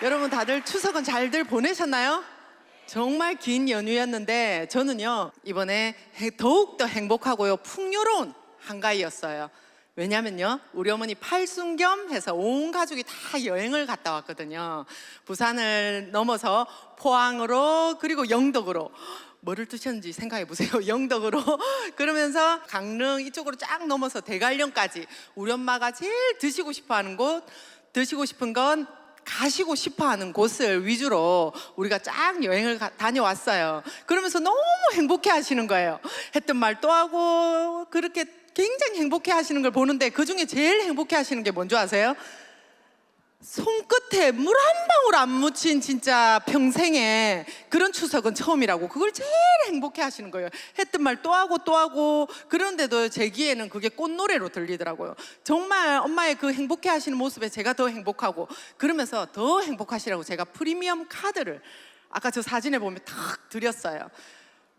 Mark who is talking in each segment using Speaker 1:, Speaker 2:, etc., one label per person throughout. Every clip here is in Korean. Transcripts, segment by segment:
Speaker 1: 여러분 다들 추석은 잘들 보내셨나요? 정말 긴 연휴였는데 저는요 이번에 더욱더 행복하고요 풍요로운 한가위였어요. 왜냐면요 우리 어머니 팔순겸 해서 온 가족이 다 여행을 갔다 왔거든요. 부산을 넘어서 포항으로 그리고 영덕으로 뭐를 드셨는지 생각해 보세요. 영덕으로 그러면서 강릉 이쪽으로 쫙 넘어서 대관령까지 우리 엄마가 제일 드시고 싶은 건 가시고 싶어하는 곳을 위주로 우리가 쫙 여행을 다녀왔어요. 그러면서 너무 행복해 하시는 거예요. 했던 말 또 하고 그렇게 굉장히 행복해 하시는 걸 보는데 그중에 제일 행복해 하시는 게 뭔지 아세요? 손끝에 물 한 방울 안 묻힌 진짜 평생에 그런 추석은 처음이라고 그걸 제일 행복해 하시는 거예요. 했던 말 또 하고 또 하고 그런데도 제 귀에는 그게 꽃노래로 들리더라고요. 정말 엄마의 그 행복해 하시는 모습에 제가 더 행복하고 그러면서 더 행복하시라고 제가 프리미엄 카드를 아까 저 사진에 보면 탁 드렸어요.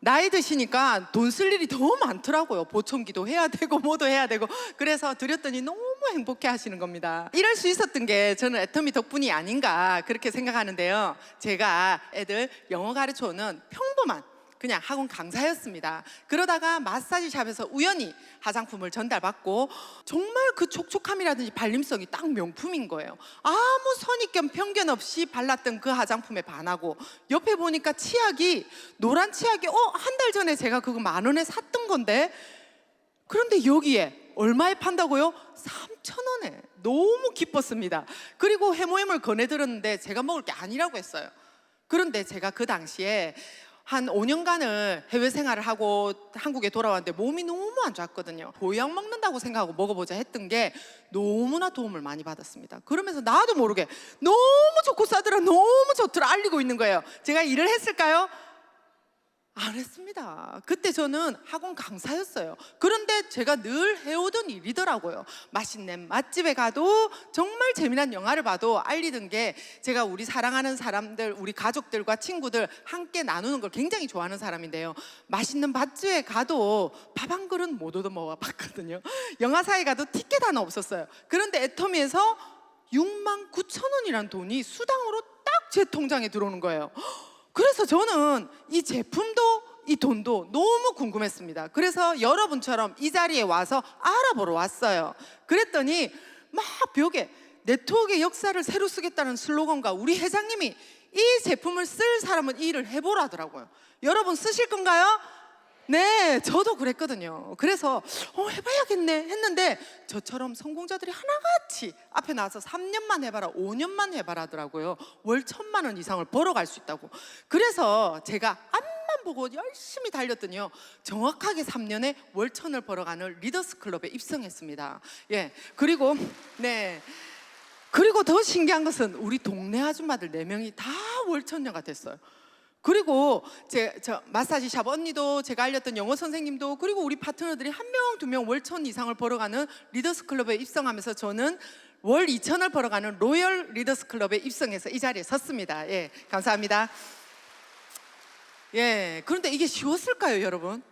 Speaker 1: 나이 드시니까 돈 쓸 일이 더 많더라고요. 보청기도 해야 되고 뭐도 해야 되고 그래서 드렸더니 너무 행복해 하시는 겁니다. 이럴 수 있었던 게 저는 애터미 덕분이 아닌가 그렇게 생각하는데요. 제가 애들 영어 가르쳐오는 평범한 그냥 학원 강사였습니다. 그러다가 마사지 샵에서 우연히 화장품을 전달받고 정말 그 촉촉함이라든지 발림성이 딱 명품인 거예요. 아무 선입견 편견 없이 발랐던 그 화장품에 반하고 옆에 보니까 치약이 노란 치약이 한 달 전에 제가 그거 10,000원에 샀던 건데 그런데 여기에 얼마에 판다고요? 3,000원에. 너무 기뻤습니다. 그리고 해모임을 권해드렸는데 제가 먹을 게 아니라고 했어요. 그런데 제가 그 당시에 한 5년간을 해외 생활을 하고 한국에 돌아왔는데 몸이 너무 안 좋았거든요. 보약 먹는다고 생각하고 먹어보자 했던 게 너무나 도움을 많이 받았습니다. 그러면서 나도 모르게 너무 좋고 싸더라 너무 좋더라 알리고 있는 거예요. 제가 일을 했을까요? 안 했습니다. 그때 저는 학원 강사였어요. 그런데 제가 늘 해오던 일이더라고요. 맛있는 맛집에 가도 정말 재미난 영화를 봐도 알리던 게 제가 우리 사랑하는 사람들 우리 가족들과 친구들 함께 나누는 걸 굉장히 좋아하는 사람인데요. 맛있는 맛집에 가도 밥 한 그릇 못 얻어 먹어봤거든요. 영화사에 가도 티켓 하나 없었어요. 그런데 애터미에서 69,000원이라는 돈이 수당으로 딱 제 통장에 들어오는 거예요. 그래서 저는 이 제품도 이 돈도 너무 궁금했습니다. 그래서 여러분처럼 이 자리에 와서 알아보러 왔어요. 그랬더니 막 벽에 네트워크의 역사를 새로 쓰겠다는 슬로건과 우리 회장님이 이 제품을 쓸 사람은 이 일을 해보라더라고요. 여러분 쓰실 건가요? 네, 저도 그랬거든요. 그래서 해봐야겠네 했는데 저처럼 성공자들이 하나같이 앞에 나와서 3년만 해봐라 5년만 해봐라 하더라고요. 월 1,000만 원 이상을 벌어갈 수 있다고. 그래서 제가 앞만 보고 열심히 달렸더니요 정확하게 3년에 월 1,000을 벌어가는 리더스 클럽에 입성했습니다. 예, 그리고 더 신기한 것은 우리 동네 아줌마들 4명이 다 월 1,000녀가 됐어요. 그리고 저 마사지 샵 언니도 제가 알렸던 영어 선생님도 그리고 우리 파트너들이 1명, 2명 월 1,000 이상을 벌어가는 리더스 클럽에 입성하면서 저는 월 2,000을 벌어가는 로열 리더스 클럽에 입성해서 이 자리에 섰습니다. 예, 감사합니다. 예, 그런데 이게 쉬웠을까요, 여러분?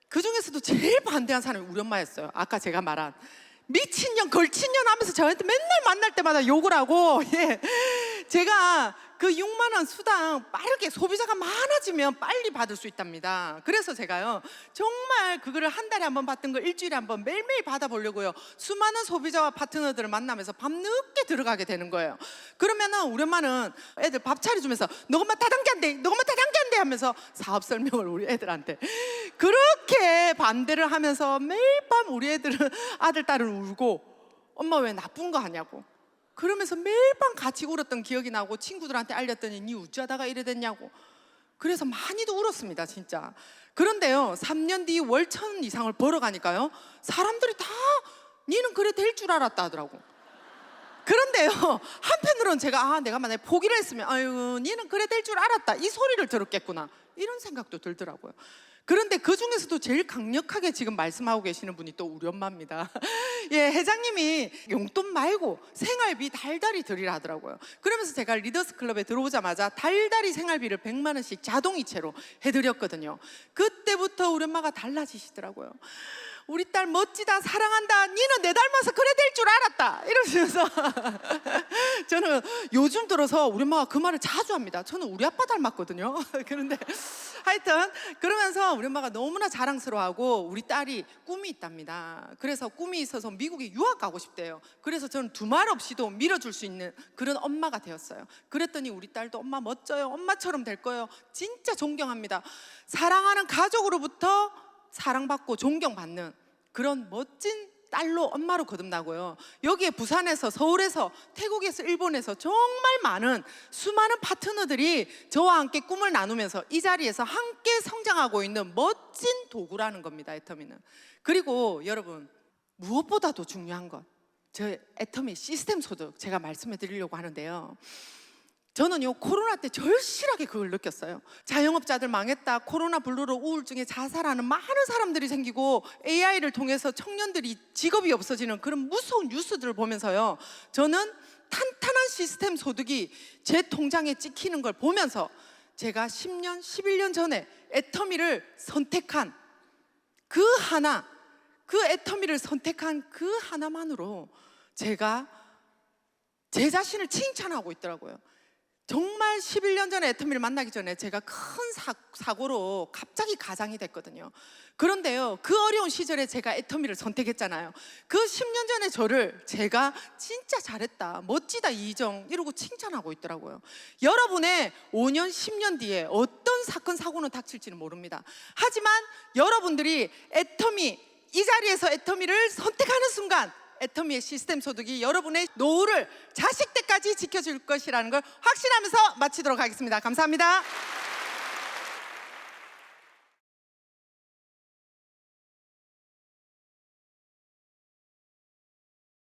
Speaker 1: 그 중에서도 제일 반대한 사람이 우리 엄마였어요. 아까 제가 말한 미친년, 걸친년 하면서 저한테 맨날 만날 때마다 욕을 하고 제가 그 6만 원 수당 빠르게 소비자가 많아지면 빨리 받을 수 있답니다. 그래서 제가요 정말 그거를 한 달에 한 번 받던 걸 일주일에 한 번 매일매일 받아보려고요 수많은 소비자와 파트너들을 만나면서 밤늦게 들어가게 되는 거예요. 그러면은 우리 엄마는 애들 밥 차려주면서 너것만 다단계 안 돼, 너것만 다단계 안 돼 하면서 사업 설명을 우리 애들한테 그렇게 반대를 하면서 매일 밤 우리 애들은 아들 딸은 울고 엄마 왜 나쁜 거 하냐고 그러면서 매일 밤 같이 울었던 기억이 나고 친구들한테 알렸더니 니 우짜다가 이래 됐냐고 그래서 많이도 울었습니다 진짜. 그런데요 3년 뒤 월 1,000 이상을 벌어가니까요 사람들이 다 니는 그래 될 줄 알았다 하더라고. 그런데요 한편으로는 제가 내가 만약에 포기를 했으면 아유 니는 그래 될 줄 알았다 이 소리를 들었겠구나 이런 생각도 들더라고요. 그런데 그 중에서도 제일 강력하게 지금 말씀하고 계시는 분이 또 우리 엄마입니다. 예, 회장님이 용돈 말고 생활비 달달이 드리라 하더라고요. 그러면서 제가 리더스 클럽에 들어오자마자 달달이 생활비를 100만 원씩 자동이체로 해드렸거든요. 그때부터 우리 엄마가 달라지시더라고요. 우리 딸 멋지다, 사랑한다, 니는 내 닮아서 그래 될 줄 알았다 이러시면서 저는 요즘 들어서 우리 엄마가 그 말을 자주 합니다. 저는 우리 아빠 닮았거든요. 그런데 하여튼 그러면서 우리 엄마가 너무나 자랑스러워하고 우리 딸이 꿈이 있답니다. 그래서 꿈이 있어서 미국에 유학 가고 싶대요. 그래서 저는 두말 없이도 밀어줄 수 있는 그런 엄마가 되었어요. 그랬더니 우리 딸도 엄마 멋져요, 엄마처럼 될 거예요, 진짜 존경합니다. 사랑하는 가족으로부터 사랑받고 존경받는 그런 멋진 딸로, 엄마로 거듭나고요. 여기에 부산에서, 서울에서, 태국에서, 일본에서 정말 많은 수많은 파트너들이 저와 함께 꿈을 나누면서 이 자리에서 함께 성장하고 있는 멋진 도구라는 겁니다, 애터미는. 그리고 여러분, 무엇보다도 중요한 것, 저 애터미 시스템 소득 제가 말씀해 드리려고 하는데요. 저는요, 코로나 때 절실하게 그걸 느꼈어요. 자영업자들 망했다, 코로나 블루로 우울증에 자살하는 많은 사람들이 생기고 AI를 통해서 청년들이 직업이 없어지는 그런 무서운 뉴스들을 보면서요, 저는 탄탄한 시스템 소득이 제 통장에 찍히는 걸 보면서 제가 10년, 11년 전에 애터미를 선택한 그 하나, 그 애터미를 선택한 그 하나만으로 제가 제 자신을 칭찬하고 있더라고요. 정말 11년 전에 애터미를 만나기 전에 제가 큰 사고로 갑자기 가장이 됐거든요. 그런데요, 그 어려운 시절에 제가 애터미를 선택했잖아요. 그 10년 전에 저를 제가 진짜 잘했다, 멋지다 이정 이러고 칭찬하고 있더라고요. 여러분의 5년, 10년 뒤에 어떤 사건, 사고는 닥칠지는 모릅니다. 하지만 여러분들이 애터미, 이 자리에서 애터미를 선택하는 순간 애터미의 시스템 소득이 여러분의 노후를 자식 때까지 지켜줄 것이라는 걸 확신하면서 마치도록 하겠습니다. 감사합니다.